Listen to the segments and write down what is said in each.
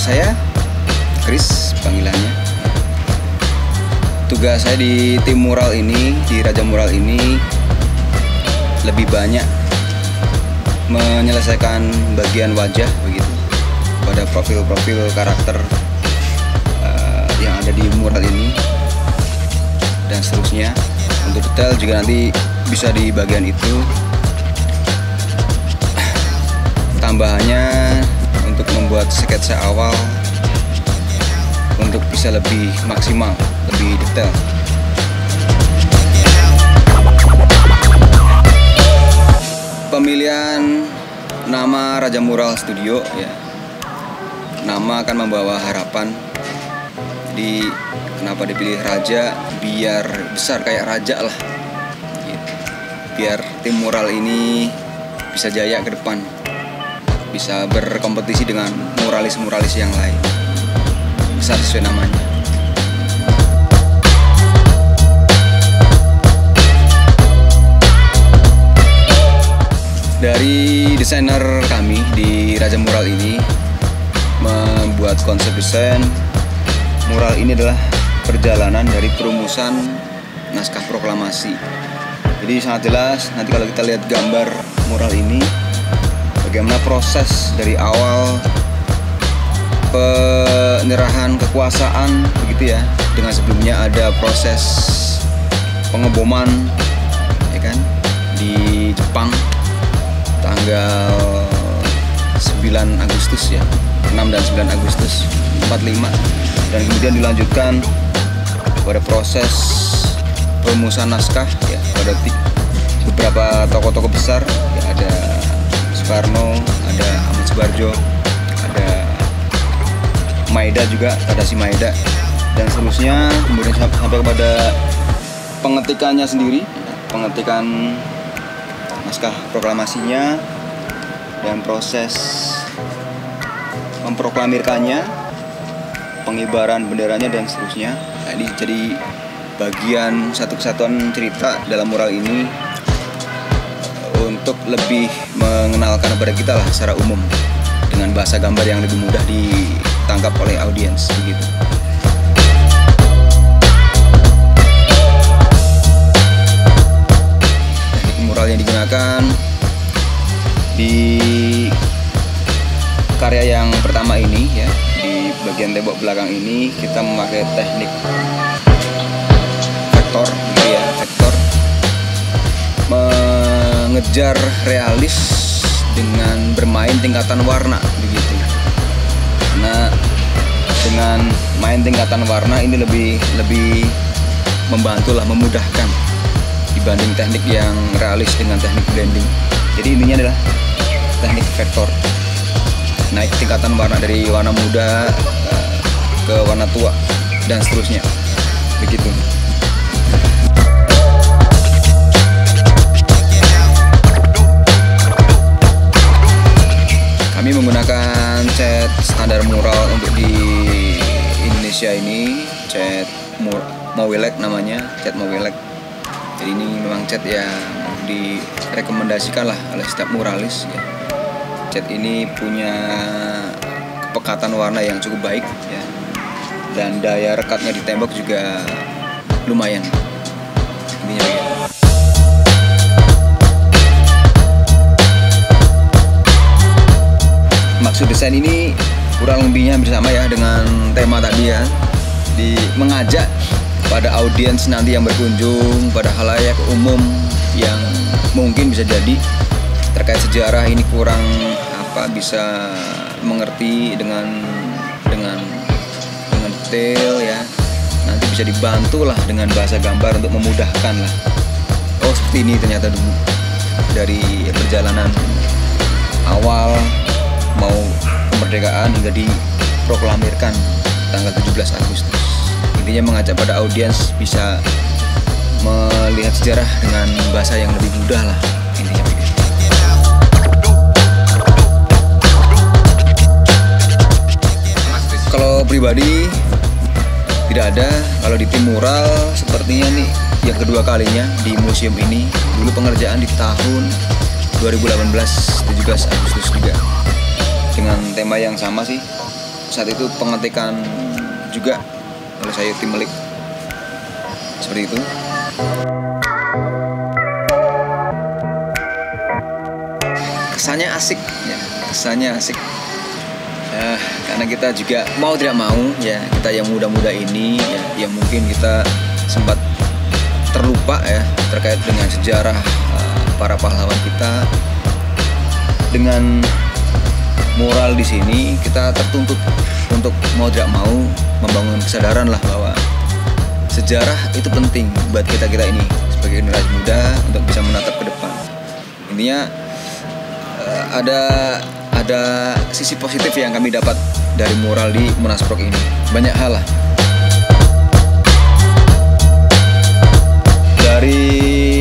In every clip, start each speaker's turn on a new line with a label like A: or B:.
A: Saya Chris panggilannya. Tugas saya di tim mural ini, di Raja Mural ini, lebih banyak menyelesaikan bagian wajah begitu pada profil-profil karakter yang ada di mural ini dan seterusnya. Untuk detail juga nanti bisa di bagian itu. Tambahannya untuk membuat sketsa awal untuk bisa lebih maksimal, lebih detail. Pemilihan nama Raja Mural Studio ya. Nama akan membawa harapan. Jadi kenapa dipilih raja? Biar besar kayak raja lah. Gitu. Biar tim mural ini bisa jaya ke depan. Bisa berkompetisi dengan muralis-muralis yang lain. Besar sesuai namanya. Dari desainer kami di Raja Mural ini membuat konsep desain. Mural ini adalah perjalanan dari perumusan naskah proklamasi. Jadi sangat jelas nanti kalau kita lihat gambar mural ini, bagaimana proses dari awal penyerahan kekuasaan begitu ya, dengan sebelumnya ada proses pengeboman ya kan di Jepang tanggal 9 Agustus ya, 6 dan 9 Agustus 45, dan kemudian dilanjutkan pada proses perumusan naskah ya pada beberapa tokoh-tokoh besar ya, ada Soekarno, ada Ahmad Subarjo, ada Maeda juga, Tadashi Maeda, dan seterusnya. Kemudian sampai kepada pengetikannya sendiri, pengetikan naskah proklamasinya dan proses memproklamirkannya, pengibaran benderanya dan seterusnya. Nah, ini jadi bagian satu kesatuan cerita dalam mural ini untuk lebih mengenalkan kepada kita lah secara umum dengan bahasa gambar yang lebih mudah ditangkap oleh audiens begitu. Teknik mural yang digunakan di karya yang pertama ini ya, di bagian tembok belakang ini kita memakai teknik vektor gitu ya, vektor mengejar realis dengan bermain tingkatan warna begitu. Karena dengan main tingkatan warna ini lebih membantu lah, memudahkan dibanding teknik yang realis dengan teknik blending. Jadi intinya adalah teknik vektor, naik tingkatan warna dari warna muda ke warna tua dan seterusnya begitu. Kami menggunakan menggunakan cat standar mural untuk di Indonesia ini, cat Mowilek namanya, cat Mowilek. Jadi ini memang cat yang direkomendasikan lah oleh setiap muralis ya. Cat ini punya kepekatan warna yang cukup baik ya, dan daya rekatnya di tembok juga lumayan. Intinya begitu. Maksud desain ini kurang lebihnya hampir sama ya dengan tema tadi ya, mengajak pada audiens nanti yang berkunjung, pada khalayak umum yang mungkin bisa jadi terkait sejarah ini kurang bisa mengerti dengan detail ya. Nanti bisa dibantu lah dengan bahasa gambar untuk memudahkan lah. Oh seperti ini ternyata dulu dari perjalanan awal mau kemerdekaan hingga diproklamirkan tanggal 17 Agustus. Intinya mengajak pada audiens bisa melihat sejarah dengan bahasa yang lebih mudah lah, intinya begitu. Kalau pribadi tidak ada. Kalau di tim mural sepertinya nih yang kedua kalinya di museum ini. Dulu pengerjaan di tahun 2018 17 Agustus juga dengan tema yang sama sih. Saat itu pengetikan juga oleh saya tim Melik, seperti itu. Kesannya asik ya, kesannya asik. Karena kita juga mau tidak mau ya, kita yang muda-muda ini ya, yang mungkin kita sempat terlupa ya terkait dengan sejarah para pahlawan kita. Dengan mural di sini kita tertuntut untuk mau tidak mau membangun kesadaran lah bahwa sejarah itu penting buat kita ini sebagai generasi muda untuk bisa menatap ke depan. Intinya ada sisi positif yang kami dapat dari mural di Munasprok ini. Banyak hal lah. Dari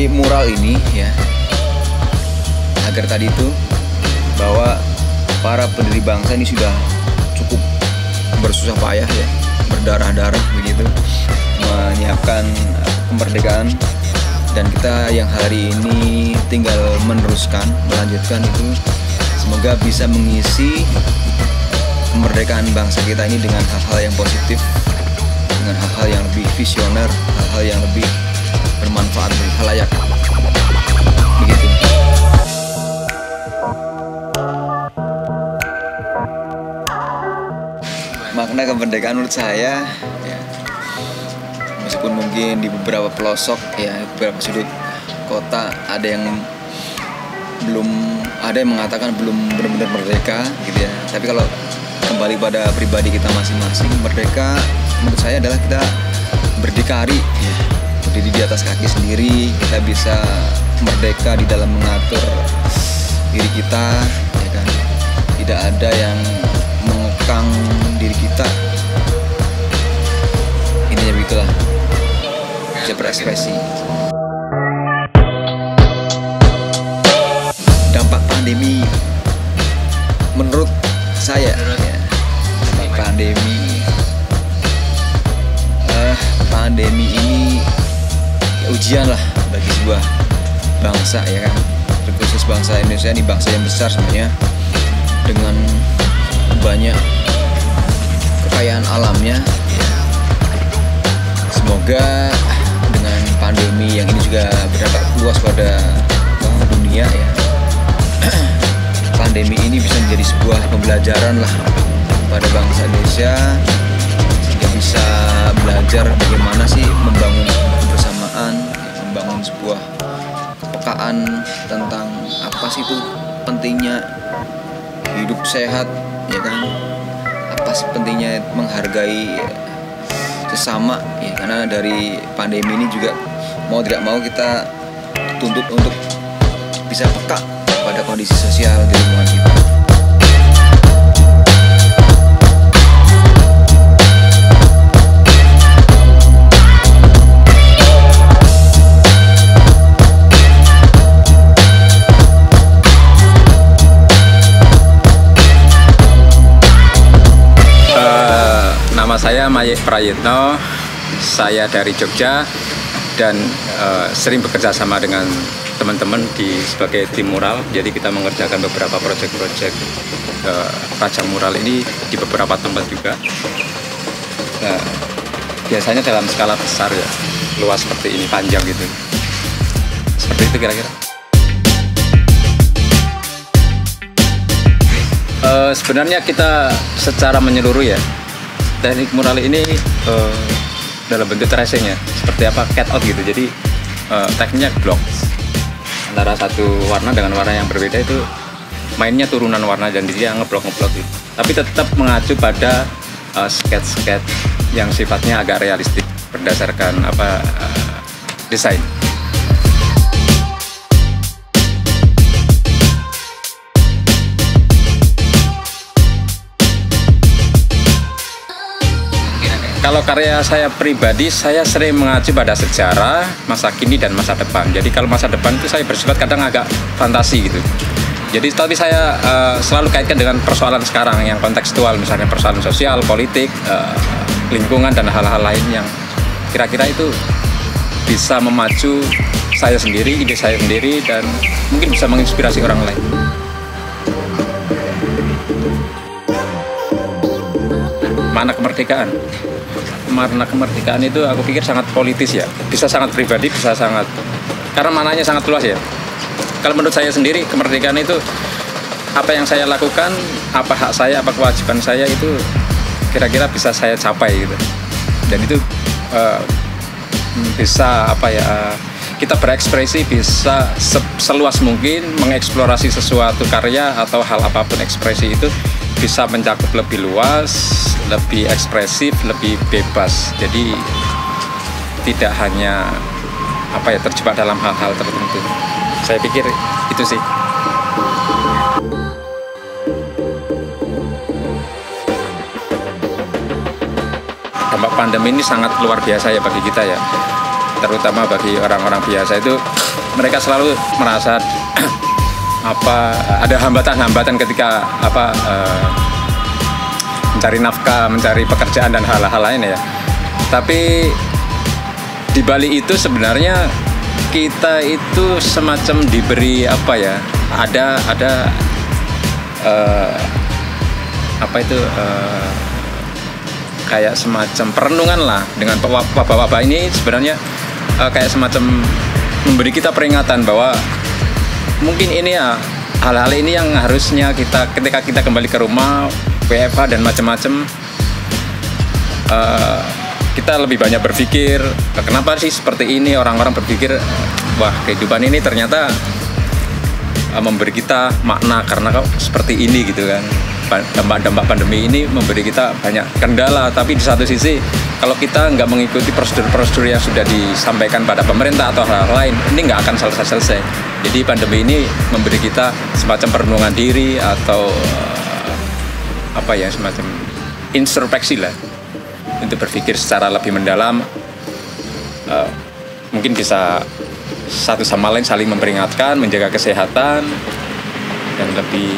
A: mural ini ya, agar tadi itu bahwa para pendiri bangsa ini sudah cukup bersusah payah ya, berdarah-darah begitu menyiapkan kemerdekaan, dan kita yang hari ini tinggal meneruskan, melanjutkan itu. Semoga bisa mengisi kemerdekaan bangsa kita ini dengan hal-hal yang positif, dengan hal-hal yang lebih visioner, hal-hal yang lebih bermanfaat bagi khalayak. Begitu. Makna kemerdekaan menurut saya ya, meskipun mungkin di beberapa pelosok ya, beberapa sudut kota ada yang mengatakan belum benar-benar merdeka gitu ya. Tapi kalau kembali pada pribadi kita masing-masing, merdeka menurut saya adalah kita berdikari ya, berdiri di atas kaki sendiri. Kita bisa merdeka di dalam mengatur diri kita ya kan. Tidak ada yang mengekang diri kita. Intinya begitulah, bisa berekspresi. Dampak pandemi menurut saya ya, pandemi ini ya, ujian lah bagi sebuah bangsa ya kan, terkhusus bangsa Indonesia ini, bangsa yang besar sebenarnya dengan banyak kekayaan alamnya ya. Semoga dengan pandemi yang ini juga berdampak luas pada dunia ya, pandemi ini bisa menjadi sebuah pembelajaran lah pada bangsa Indonesia, sehingga bisa belajar bagaimana sih membangun kebersamaan, membangun sebuah kepekaan tentang apa sih itu pentingnya hidup sehat ya kan, apa sih pentingnya menghargai sesama ya. Karena dari pandemi ini juga mau tidak mau kita tuntut untuk bisa peka pada kondisi sosial di lingkungan kita.
B: Saya Mayek Prayitno, saya dari Jogja dan sering bekerja sama dengan teman-teman sebagai tim mural. Jadi kita mengerjakan beberapa proyek-proyek pajang mural ini di beberapa tempat juga. Nah, biasanya dalam skala besar ya, luas seperti ini, panjang gitu. Seperti itu kira-kira. Sebenarnya kita secara menyeluruh ya, teknik mural ini dalam bentuk tracing ya, seperti apa cut out gitu. Jadi tekniknya blok antara satu warna dengan warna yang berbeda, itu mainnya turunan warna dan dia ngeblok gitu. Tapi tetap mengacu pada sketch yang sifatnya agak realistik berdasarkan desain. Kalau karya saya pribadi, saya sering mengacu pada sejarah, masa kini, dan masa depan. Jadi kalau masa depan itu saya bersifat kadang agak fantasi gitu. Jadi tapi saya selalu kaitkan dengan persoalan sekarang yang kontekstual, misalnya persoalan sosial, politik, lingkungan, dan hal-hal lain yang kira-kira itu bisa memacu saya sendiri, ide saya sendiri, dan mungkin bisa menginspirasi orang lain. Makna kemerdekaan. Makna kemerdekaan itu aku pikir sangat politis ya, bisa sangat pribadi, bisa sangat, karena maknanya sangat luas ya. Kalau menurut saya sendiri, kemerdekaan itu apa yang saya lakukan, apa hak saya, apa kewajiban saya, itu kira-kira bisa saya capai gitu. Dan itu bisa kita berekspresi bisa seluas mungkin mengeksplorasi sesuatu karya atau hal apapun, ekspresi itu bisa mencakup lebih luas, lebih ekspresif, lebih bebas. Jadi tidak hanya terjebak dalam hal-hal tertentu. Saya pikir itu sih. Dampak pandemi ini sangat luar biasa ya bagi kita ya. Terutama bagi orang-orang biasa itu, mereka selalu merasa ada hambatan-hambatan ketika mencari nafkah, mencari pekerjaan, dan hal-hal lain ya. Tapi di balik itu sebenarnya kita itu semacam diberi ada kayak semacam perenungan lah dengan wabah-wabah ini. Sebenarnya kayak semacam memberi kita peringatan bahwa mungkin ini ya, hal-hal ini yang harusnya kita ketika kita kembali ke rumah, WFH dan macam-macam, kita lebih banyak berpikir, kenapa sih seperti ini. Orang-orang berpikir, wah kehidupan ini ternyata memberi kita makna karena kok seperti ini gitu kan. Dampak pandemi ini memberi kita banyak kendala, tapi di satu sisi kalau kita nggak mengikuti prosedur-prosedur yang sudah disampaikan pada pemerintah atau hal-hal lain, ini nggak akan selesai. Jadi pandemi ini memberi kita semacam perenungan diri atau semacam introspeksi lah, untuk berpikir secara lebih mendalam. Mungkin bisa satu sama lain saling memperingatkan, menjaga kesehatan, dan lebih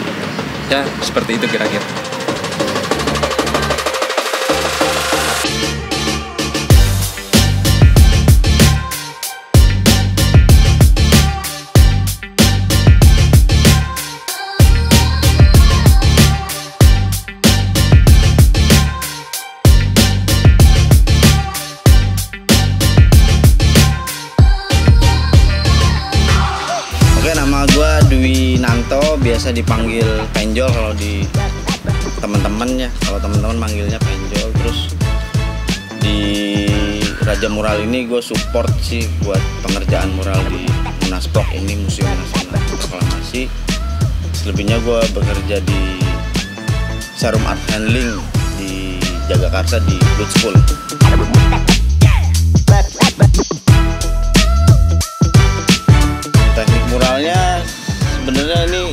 B: ya seperti itu kira-kira.
C: Biasa dipanggil Penjol kalau di teman-teman ya, kalau teman-teman manggilnya Penjol. Terus di Raja Mural ini gue support sih buat pengerjaan mural di Munaspok ini, Museum Nasional Proklamasi. Selebihnya gue bekerja di Serum Art Handling di Jagakarsa di Blood School. Teknik muralnya sebenarnya ini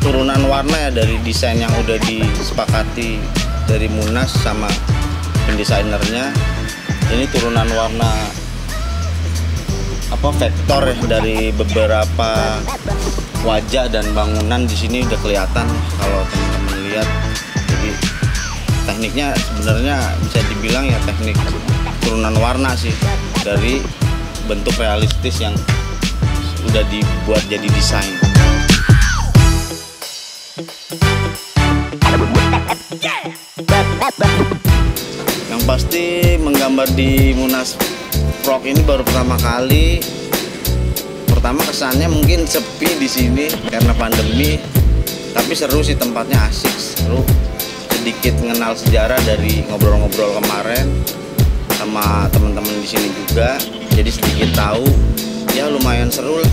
C: turunan warna ya dari desain yang udah disepakati dari Munas sama pendesainernya. Ini turunan warna vektor ya dari beberapa wajah dan bangunan di sini udah kelihatan kalau teman-teman lihat. Jadi tekniknya sebenarnya bisa dibilang ya teknik turunan warna sih dari bentuk realistis yang udah dibuat jadi desain. Yang pasti menggambar di Munas Prok ini baru pertama kali. Pertama kesannya mungkin sepi di sini karena pandemi, tapi seru sih, tempatnya asik, seru. Sedikit mengenal sejarah dari ngobrol-ngobrol kemarin sama teman-teman di sini juga, jadi sedikit tahu, ya lumayan seru lah.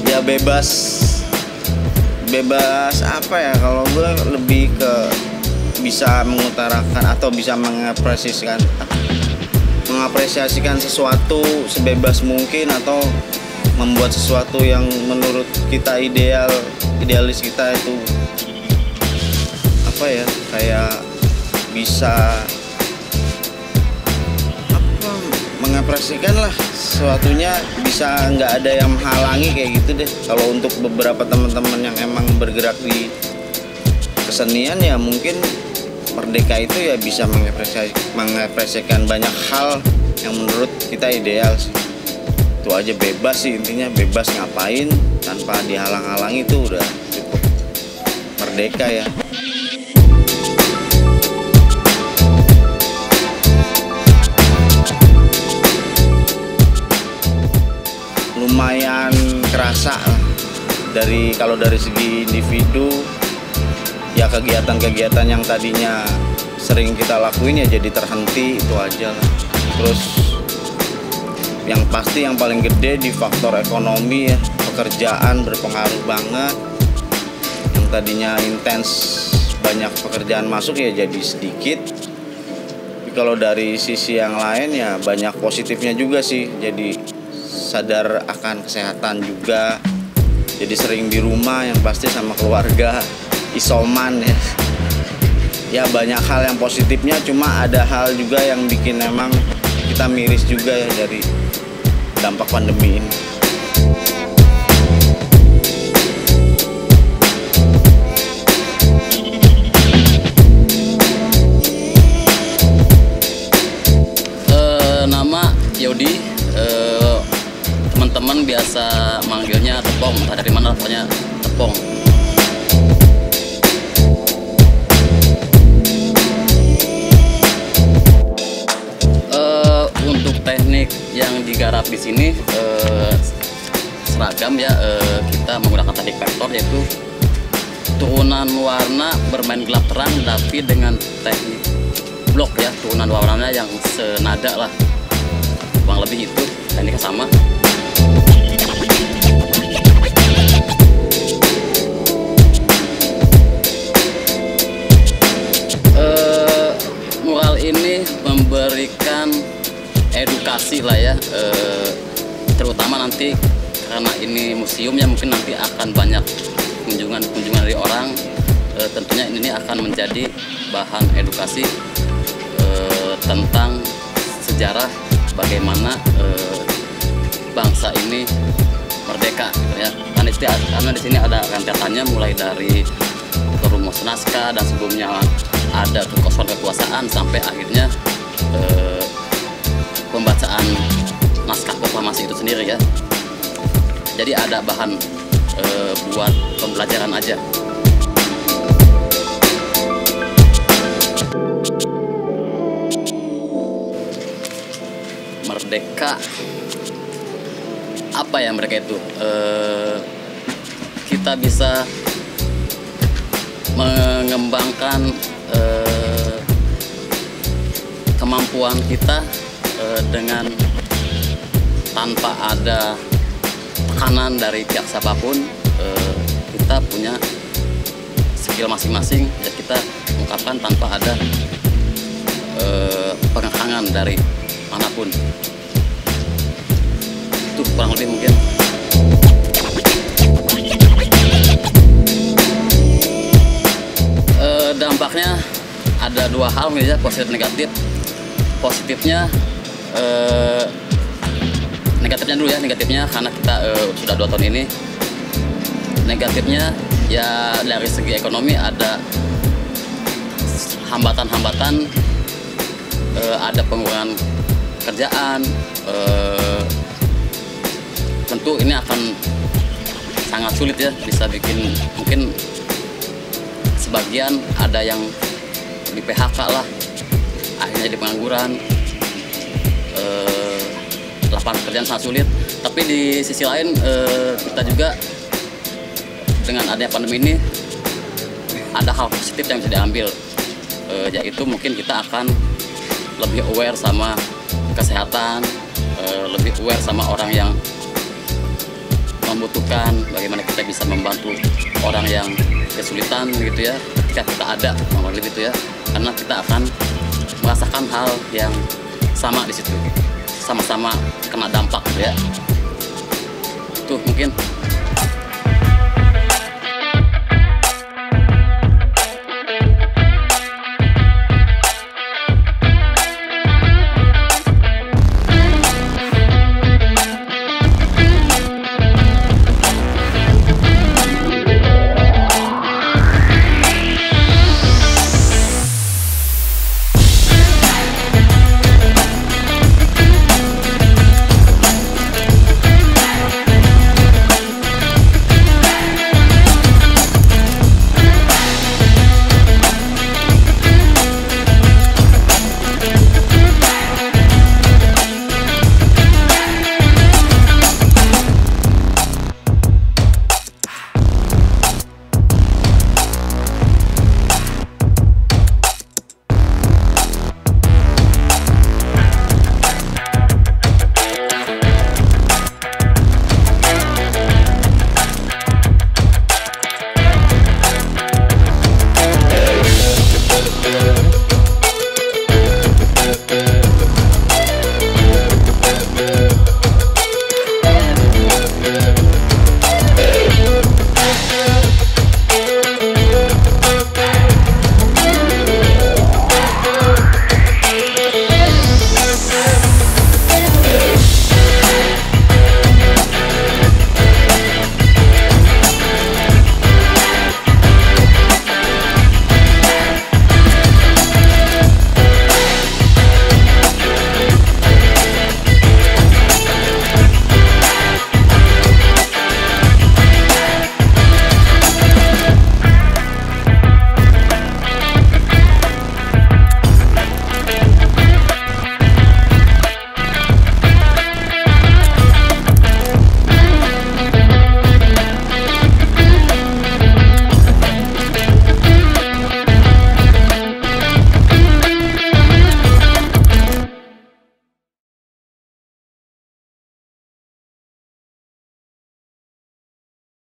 C: Ya bebas apa ya, kalau gue lebih ke bisa mengutarakan atau bisa mengapresiasikan sesuatu sebebas mungkin, atau membuat sesuatu yang menurut kita idealis kita itu apa ya, kayak bisa mengapresiasikan lah sesuatunya, bisa nggak ada yang menghalangi kayak gitu deh. Kalau untuk beberapa teman-teman yang emang bergerak di kesenian ya mungkin Merdeka itu ya bisa mengapresiasikan banyak hal yang menurut kita ideal sih. Itu aja, bebas sih intinya, bebas ngapain tanpa dihalang-halangi, itu udah cukup merdeka ya. Lumayan kerasa lah kalau dari segi individu ya, kegiatan-kegiatan yang tadinya sering kita lakuin ya jadi terhenti, itu aja lah. Terus yang pasti yang paling gede di faktor ekonomi ya, pekerjaan berpengaruh banget. Yang tadinya intens banyak pekerjaan masuk ya jadi sedikit. Tapi kalau dari sisi yang lain ya banyak positifnya juga sih, jadi sadar akan kesehatan juga, jadi sering di rumah yang pasti sama keluarga, isoman ya. Ya banyak hal yang positifnya, cuma ada hal juga yang bikin emang kita miris juga ya dari dampak pandemi ini.
D: Nama Yodi, teman-teman biasa manggilnya Tepong, entah dari mana pokoknya Tepong. Untuk teknik yang digarap di sini seragam ya, kita menggunakan teknik vektor, yaitu turunan warna bermain gelap terang tapi dengan teknik blok ya, turunan warnanya yang senada lah, kurang lebih itu tekniknya sama. Mural ini memberikan edukasi lah ya, terutama nanti karena ini museum ya, mungkin nanti akan banyak kunjungan dari orang, tentunya ini akan menjadi bahan edukasi tentang sejarah bagaimana bangsa ini merdeka gitu ya. Karena di sini ada rentetannya mulai dari rumus naskah dan sebelumnya ada kekosongan kekuasaan sampai akhirnya pembacaan naskah proklamasi itu sendiri ya. Jadi ada bahan buat pembelajaran aja. Merdeka, apa ya mereka itu? Kita bisa mengembangkan kemampuan kita dengan tanpa ada tekanan dari pihak siapapun. Kita punya skill masing-masing ya, kita ungkapkan tanpa ada pengekangan dari manapun. Itu kurang lebih mungkin. Dampaknya ada dua hal ya, positif negatif. Positifnya negatifnya dulu ya negatifnya, karena kita sudah 2 tahun ini. Negatifnya ya dari segi ekonomi ada hambatan-hambatan, ada pengurangan kerjaan, tentu ini akan sangat sulit ya, bisa bikin mungkin sebagian ada yang di PHK lah, akhirnya di pengangguran, lapangan pekerjaan sangat sulit. Tapi di sisi lain kita juga dengan adanya pandemi ini ada hal positif yang bisa diambil, yaitu mungkin kita akan lebih aware sama kesehatan, lebih aware sama orang yang membutuhkan, bagaimana kita bisa membantu orang yang kesulitan gitu ya, ketika kita ada gitu ya, karena kita akan merasakan hal yang sama di situ, sama-sama kena dampak gitu ya. Itu mungkin